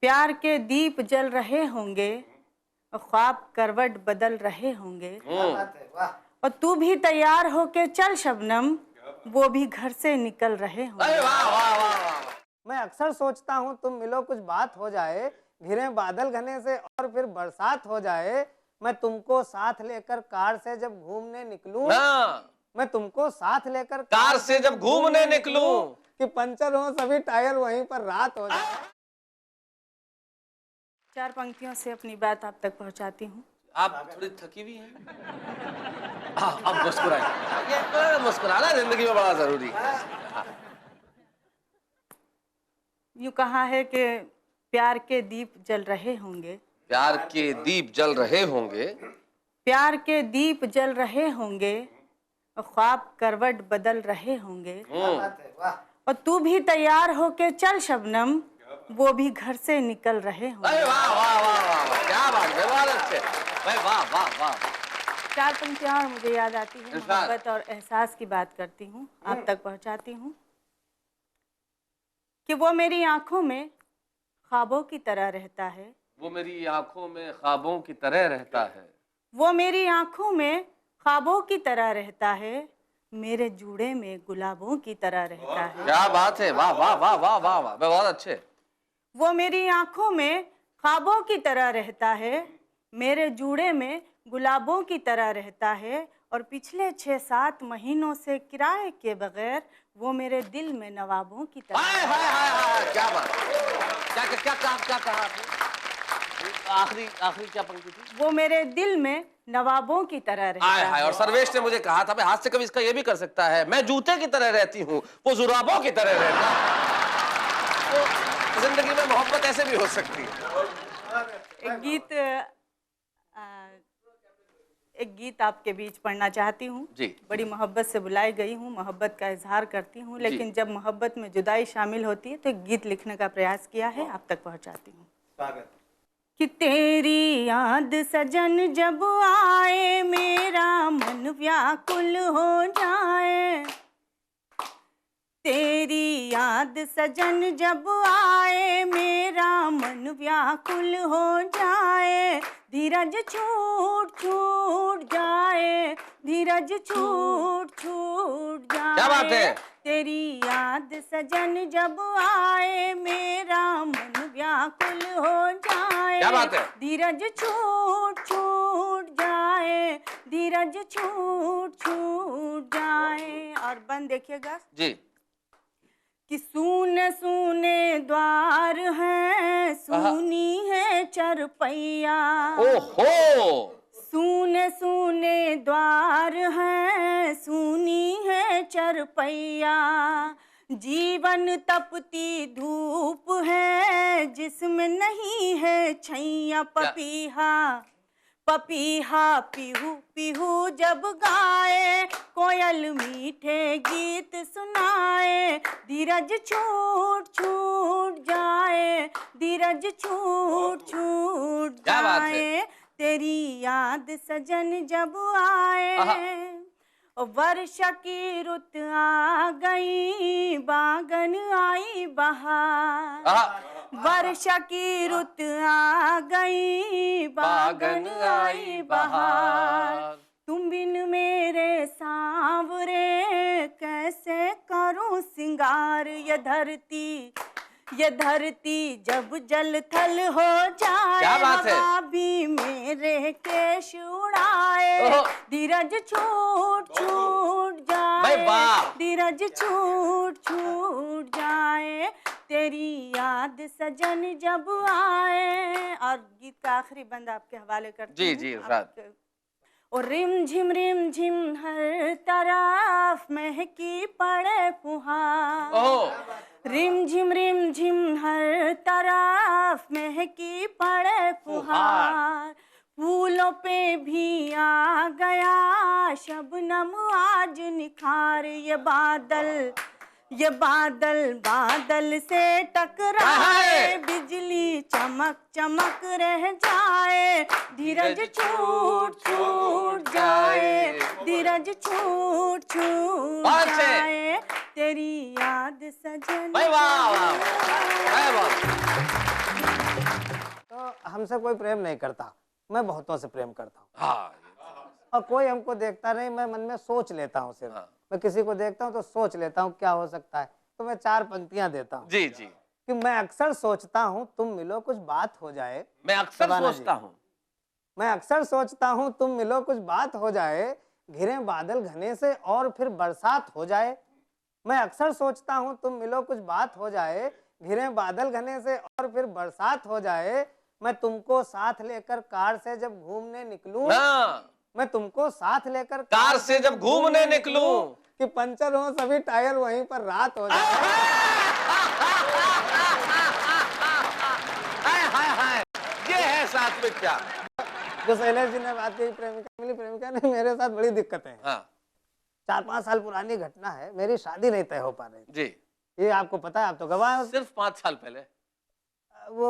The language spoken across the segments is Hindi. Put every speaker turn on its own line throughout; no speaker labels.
प्यार के दीप जल रहे होंगे और ख्वाब करवट बदल रहे होंगे। और तू भी तैयार होके चल शबनम, वो भी घर से निकल रहे होंगे।
वाह वाह वाह वाह।
मैं अक्सर सोचता हूँ तुम मिलो कुछ बात हो जाए, घिरे बादल घने से और फिर बरसात हो जाए। मैं तुमको साथ लेकर कार से जब घूमने निकलूं, मैं तुमको साथ लेकर
कार से जब घूमने निकलूं
कि पंचर हो सभी टायर वहीं पर रात हो जाए।
4 पंक्तियों से अपनी बात आप तक पहुंचाती हूँ।
आप थोड़ी थकी हुई हैं। अब मुस्कुराए, ये मुस्कुराना जिंदगी में बड़ा जरूरी है।
यूं कहा है कि प्यार के दीप जल रहे होंगे।
प्यार के दीप जल रहे होंगे।
प्यार के दीप जल रहे होंगे और ख्वाब करवट बदल रहे होंगे। और तू भी तैयार होके चल शबनम, वो भी घर से निकल रहे होंगे।
वाह वाह वाह वाह, क्या बात है, बहुत अच्छे भाई, वाह वाह वाह।
4 पंक्तियां और मुझे याद आती है, मोहब्बत और एहसास की बात करती हूँ, आप तक पहुँचाती हूँ कि वो मेरी आंखों में ख्वाबों की तरह रहता है।
वो मेरी आंखों में ख्वाबों की तरह रहता है।
वो मेरी आंखों में ख्वाबों की तरह रहता है, मेरे जूड़े में गुलाबों की तरह रहता है।
क्या बात है, वाह वाह वाह वाह वाह वाह, बहुत अच्छे।
वो मेरी आंखों में ख्वाबों की तरह रहता है, मेरे जूड़े में गुलाबों की तरह रहता है। और पिछले 6-7 महीनों से किराए के बगैर वो मेरे दिल में नवाबों की तरह।
हाय हाय हाय हाय, क्या बात, क्या क्या क्या क्या क्या कहा आपने? आखिरी क्या पंक्ति थी?
वो मेरे दिल में नवाबों की तरह रहता है।
हाय, और सर्वेश ने मुझे कहा था मैं हाथ से कभी इसका ये भी कर सकता है, मैं जूते की तरह रहती हूँ, वो जुराबों की तरह रहता है। तो जिंदगी में मोहब्बत ऐसे भी हो सकती है।
एक गीत आपके बीच पढ़ना चाहती हूँ। बड़ी मोहब्बत से बुलाई गई हूँ, मोहब्बत का इजहार करती हूँ, लेकिन जब मोहब्बत में जुदाई शामिल होती है तो एक गीत लिखने का प्रयास किया है, आप तक पहुँचाती हूँ।
स्वागत।
कि तेरी याद सजन जब आए मेरा मन व्याकुल हो जाए। तेरी याद सजन जब आए मेरा मन व्याकुल हो जाए। धीरज छूट छूट जाए, धीरज छूट छूट जाए।
क्या बात है?
तेरी याद सजन जब आए मेरा मन व्याकुल हो जाए।
क्या बात है?
धीरज छूट छूट जाए, धीरज छूट छूट जाए। और बंद देखिएगा
जी।
कि सूने सूने द्वार हैं, सूनी है चरपैया।
ओहो।
सूने सूने द्वार हैं, सूनी है चरपैया। जीवन तपती धूप है जिसमें नहीं है छैया। पपीहा पपीहा पीहू पीहू जब गाए, कोयल मीठे गीत सुनाए। धीरज छूट छूट जाए, धीरज छूट छूट जाए। तेरी याद सजन जब आए। वर्षा की रुत आ गई, बागन आई बहार। वर्षा की रुत आ गई, बागन आई बहार। तुम बिन मेरे सांवरे कैसे करूं सिंगार। ये धरती जब जल थल हो जाए।
क्या बात है?
हवा भी मेरे केश उड़ाए। धीरज छूट छूट जाए, धीरज छूट छूट जाए। तेरी याद सजन जब आए। और गीत का आखिरी बंद आपके हवाले करती हूँ।
जी।
और रिम झिम हर तरफ महकी पड़े फुहार। रिम झिम हर तरफ महकी पड़े फुहार। फूलों पे भी आ गया शबनम आज निखार। ये बादल से टकराए, बिजली चमक चमक रह जाए। धीरज छूट छूट जाए, धीरज छूट छूट जाए। तेरी याद सजन।
वाह वाह वाह।
हमसे कोई प्रेम नहीं करता, मैं बहुतों से प्रेम करता हूँ।
हाँ,
और कोई हमको देखता नहीं, मैं मन में सोच लेता हूँ सिर्फ।
हाँ।
मैं किसी को देखता हूँ तो सोच लेता हूँ क्या हो सकता है, तो मैं 4 पंक्तियां देता हूँ
जी जी।
कि मैं अक्सर सोचता हूँ तुम मिलो कुछ बात हो जाए।
मैं अक्सर
शबाना जी।
सोचता हूँ।
मैं अक्सर सोचता हूँ तुम मिलो कुछ बात हो जाए, घिरे बादल घने से और फिर बरसात हो जाए। मैं अक्सर सोचता हूँ तुम मिलो कुछ बात हो जाए, घिरे बादल घने से और फिर बरसात हो जाए। मैं तुमको साथ लेकर कार से जब घूमने निकलूं,
हाँ,
मैं तुमको साथ लेकर
कार से जब घूमने निकलूं,
कि पंचर हो सभी टायर वहीं पर रात हो जाए।
हाय हाय हाय, ये है सात्विक प्यार।
जो शैलेश जी ने बात की, प्रेमिका मिली, प्रेमिका ने मेरे साथ बड़ी दिक्कतें हैं।
हाँ
4-5 साल पुरानी घटना है, मेरी शादी नहीं तय हो पा रही।
जी,
ये आपको पता है, आप तो गवाह हैं।
सिर्फ 5 साल पहले।
वो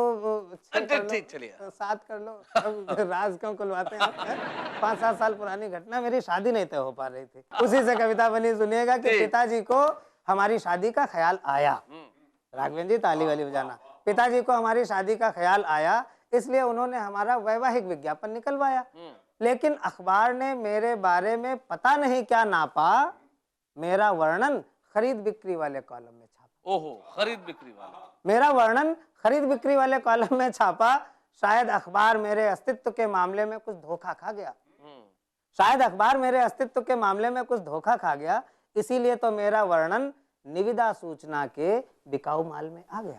6 कर लो,
ठीक, चलिए।
7 कर लो, अब राज क्यों खुलवाते हैं आप? 5-7 साल पुरानी घटना, मेरी शादी नहीं तय हो पा रही थी। उसी से कविता बनी, सुनिएगा कि
जी।
पिताजी को हमारी शादी का ख्याल आया। राघवेंद्र जी ताली वाली बजाना। पिताजी को हमारी शादी का ख्याल आया, इसलिए उन्होंने हमारा वैवाहिक विज्ञापन निकलवाया। लेकिन अखबार ने मेरे बारे में पता नहीं क्या नापा, मेरा वर्णन खरीद बिक्री वाले कॉलम में छापा।
ओहो, खरीद बिक्री वाला।
मेरा वर्णन खरीद बिक्री वाले कॉलम में छापा। शायद अखबार मेरे अस्तित्व के मामले में कुछ धोखा खा गया। शायद अखबार मेरे अस्तित्व के मामले में कुछ धोखा खा गया, इसीलिए तो मेरा वर्णन निविदा सूचना के बिकाऊ माल में आ गया।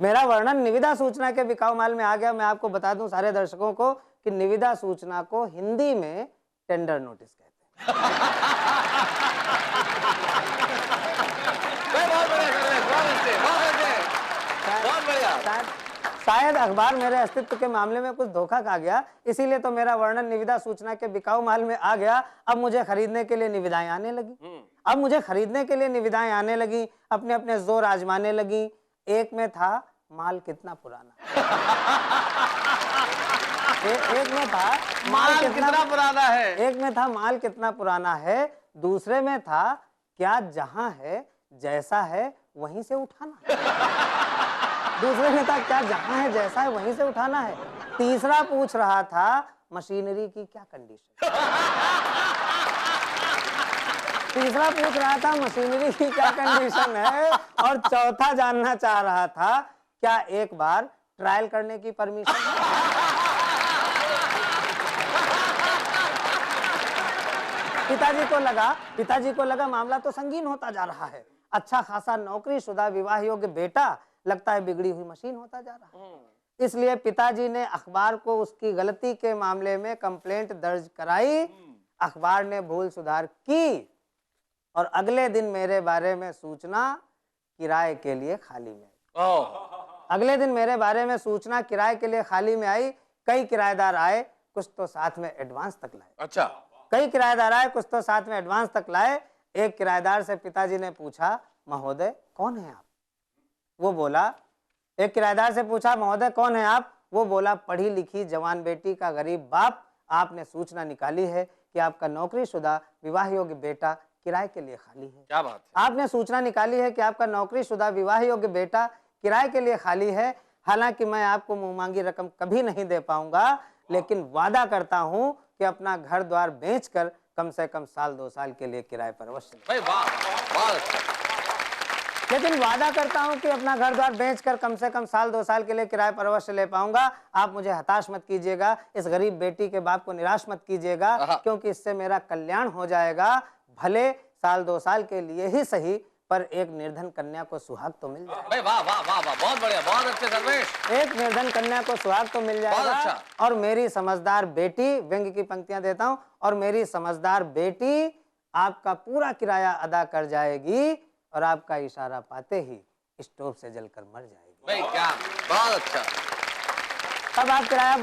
मेरा वर्णन निविदा सूचना के बिकाऊ माल में आ गया। मैं आपको बता दूं सारे दर्शकों को कि निविदा सूचना को हिंदी में टेंडर नोटिस कहते हैं।
बहुत बढ़िया।
शायद अखबार मेरे अस्तित्व के मामले में कुछ धोखा खा गया, इसीलिए तो मेरा वर्णन निविदा सूचना के बिकाऊ माल में आ गया। अब मुझे खरीदने के लिए निविदाएं आने लगी। अब मुझे खरीदने के लिए निविदाएं आने लगी, अपने अपने जोर आजमाने लगी। एक में था माल कितना पुराना, एक में था
माल कितना पुराना है,
एक में था माल कितना पुराना है, दूसरे में था क्या जहां है जैसा है वहीं से उठाना है। दूसरे में था क्या जहां है जैसा है वहीं से उठाना है। तीसरा पूछ रहा था मशीनरी की क्या कंडीशन। तीसरा पूछ रहा था मशीनरी की क्या कंडीशन है, और चौथा जानना चाह रहा था क्या एक बार ट्रायल करने की परमिशन है। पिताजी को लगा मामला तो संगीन होता जा रहा है। अच्छा खासा नौकरीशुदा विवाह योग्य बेटा लगता है बिगड़ी हुई मशीन होता जा रहा है। इसलिए पिताजी ने अखबार को उसकी गलती के मामले में कंप्लेंट दर्ज कराई। अखबार ने भूल सुधार की और अगले दिन मेरे बारे में सूचना किराए के लिए खाली में आई। अगले दिन मेरे बारे में सूचना किराए के लिए खाली में आई। कई किराएदार आए, कुछ तो साथ में एडवांस तक लाए।
अच्छा,
कई किराएदार आए, कुछ तो साथ में एडवांस तक लाए। एक किराएदार से पिताजी ने पूछा, महोदय कौन है आप? वो बोला, एक किराएदार से पूछा, महोदय कौन है आप? वो बोला, पढ़ी लिखी जवान बेटी का गरीब बाप। आपने सूचना निकाली है कि आपका नौकरीशुदा विवाह योग्य बेटा किराए के लिए खाली है।
क्या बात है?
आपने सूचना निकाली है कि आपका नौकरीशुदा विवाह योग्य बेटा किराए के लिए खाली है। हालांकि मैं आपको मुंह मांगी रकम कभी नहीं दे पाऊंगा, लेकिन वादा करता हूं कि अपना घर द्वार बेचकर कम से कम 1-2 साल के लिए किराए पर अवश्य।
भाई वाह, बहुत अच्छा।
लेकिन वादा करता हूं कि अपना घर द्वार बेचकर कम से कम 1-2 साल के लिए किराए पर अवश्य ले पाऊंगा। आप मुझे हताश मत कीजिएगा, इस गरीब बेटी के बाप को निराश मत कीजिएगा, क्योंकि इससे मेरा कल्याण हो जाएगा। भले 1-2 साल के लिए ही सही, पर एक निर्धन कन्या को सुहाग तो मिल जाएगा।
भाई वाह वाह वाह वाह, बहुत बढ़िया, बहुत अच्छे सर्वेश।
एक निर्धन कन्या को सुहाग तो मिल जाएगा।
अच्छा।
और मेरी समझदार बेटी, व्यंग्य की पंक्तियां देता हूं, और मेरी समझदार बेटी आपका पूरा किराया अदा कर जाएगी और आपका इशारा पाते ही स्टोव से जलकर मर जाएगी।
भाई क्या, बहुत अच्छा।
तब आप किराया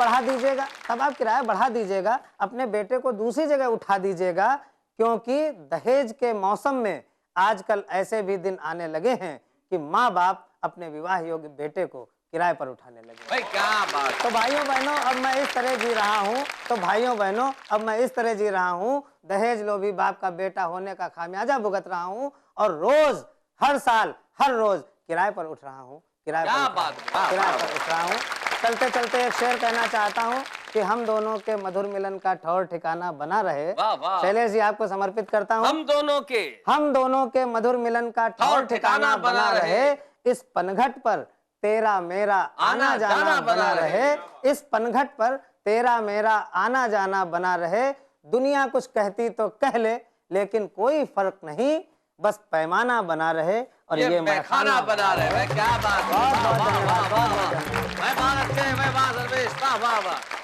बढ़ा दीजिएगा, अपने बेटे को दूसरी जगह उठा दीजिएगा, क्योंकि दहेज के मौसम में आजकल ऐसे भी दिन आने लगे हैं कि माँ बाप अपने विवाह योग्य बेटे को किराए पर उठाने लगे।
भाई क्या बात।
तो भाइयों बहनों, अब मैं इस तरह जी रहा हूँ, दहेज लोभी बाप का बेटा होने का खामियाजा भुगत रहा हूँ, और रोज, हर साल, हर रोज किराए पर उठ रहा हूँ, किराए पर उठ रहा हूँ। चलते चलते एक शेर कहना चाहता हूँ कि हम दोनों के मधुर मिलन का ठौर ठिकाना बना रहे।
वाह वाह।
शैलेश जी आपको समर्पित करता हूँ।
हम दोनों के
मधुर मिलन का ठौर ठिकाना बना रहे। इस पनघट पर तेरा मेरा आना जाना बना रहे। इस पनघट पर तेरा मेरा आना जाना बना रहे। दुनिया कुछ कहती तो कह ले, लेकिन कोई फर्क नहीं, बस पैमाना बना रहे और ये
मैखाना बना रहे। क्या बात है।
बहुत बहुत धन्यवाद।
मैं बात अच्छे, मैं बात सर्वेश, वाह वाह वाह।